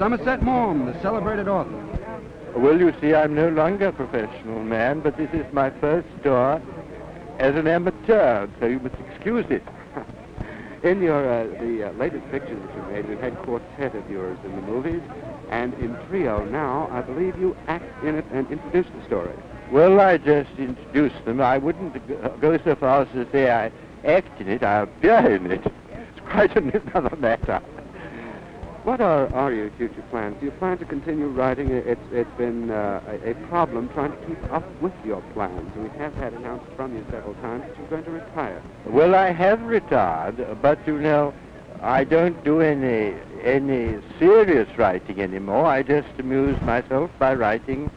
Somerset Maugham, the celebrated author. Well, you see, I'm no longer a professional man, but this is my first tour as an amateur, so you must excuse it. In your the latest pictures that you made, we've had quartet of yours in the movies, and in trio now, I believe you act in it and introduce the story. Well, I just introduced them. I wouldn't go so far as to say I act in it, I appear in it. It's quite another matter. What are your future plans? Do you plan to continue writing? It's been a problem trying to keep up with your plans. We have had announced from you several times that you're going to retire. Well, I have retired, but you know, I don't do any serious writing anymore. I just amuse myself by writing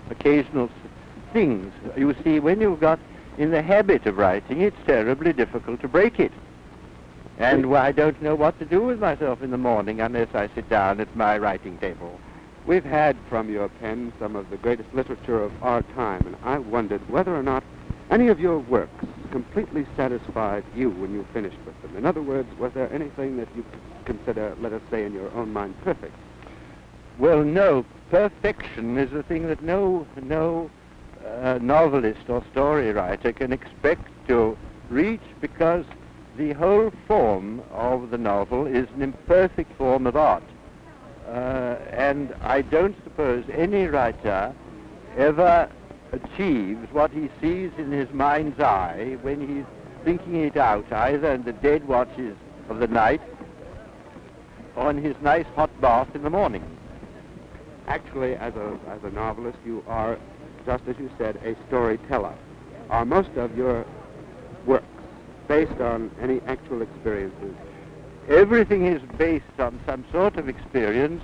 occasional things. You see, when you've got in the habit of writing, it's terribly difficult to break it. And I don't know what to do with myself in the morning unless I sit down at my writing table. We've had from your pen some of the greatest literature of our time, and I wondered whether or not any of your works completely satisfied you when you finished with them. In other words, was there anything that you consider, let us say, in your own mind, perfect? Well, no. Perfection is a thing that no novelist or story writer can expect to reach, because the whole form of the novel is an imperfect form of art. And I don't suppose any writer ever achieves what he sees in his mind's eye when he's thinking it out, either in the dead watches of the night or in his nice hot bath in the morning. Actually, as a novelist, you are, just as you said, a storyteller. Are most of your works based on any actual experiences? Everything is based on some sort of experience,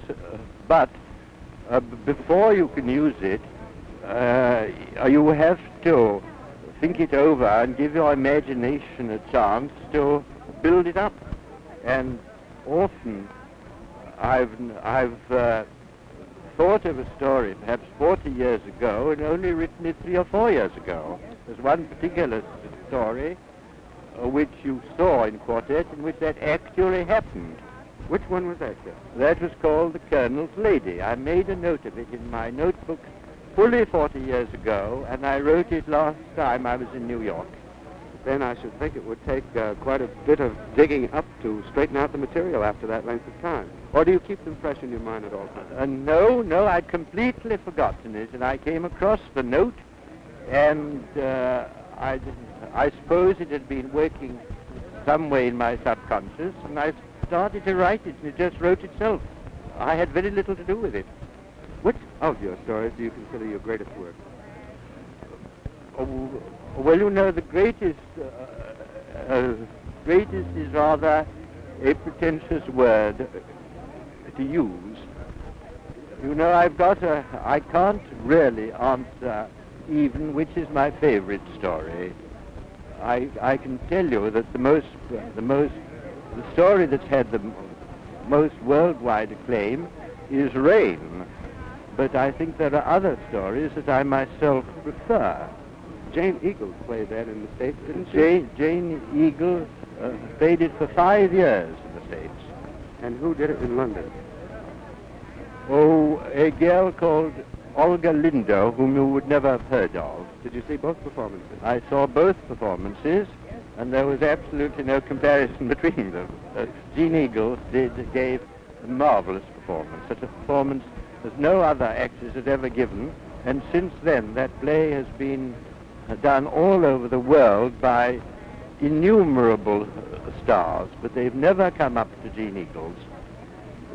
but before you can use it, you have to think it over and give your imagination a chance to build it up. And often I've thought of a story perhaps 40 years ago and only written it 3 or 4 years ago. There's one particular story which you saw in Quartet, in which that actually happened. Which one was that, sir? That was called The Colonel's Lady. I made a note of it in my notebook fully 40 years ago, and I wrote it last time I was in New York. Then I should think it would take quite a bit of digging up to straighten out the material after that length of time. Or do you keep them fresh in your mind at all times? No, I'd completely forgotten it, and I came across the note, and I suppose it had been working some way in my subconscious, and I started to write it, and it just wrote itself. I had very little to do with it. Which of your stories do you consider your greatest work? Oh, well, you know, the greatest is rather a pretentious word to use. You know, I can't really answer even which is my favorite story. I can tell you that the story that's had the most worldwide acclaim is Rain, but I think there are other stories that I myself prefer. Jane Eagles played that in the States, didn't she? Jane Eagles played it for 5 years in the States. And who did it in London? Oh, a girl called Olga Lindo, whom you would never have heard of. Did you see both performances? I saw both performances, and there was absolutely no comparison between them. Jane Eagles gave a marvelous performance, such a performance as no other actress has ever given, and since then that play has been done all over the world by innumerable stars, but they've never come up to Jane Eagles.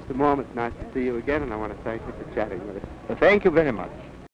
Mr. Maugham, it's nice to see you again, and I want to thank you for chatting with us. Thank you very much.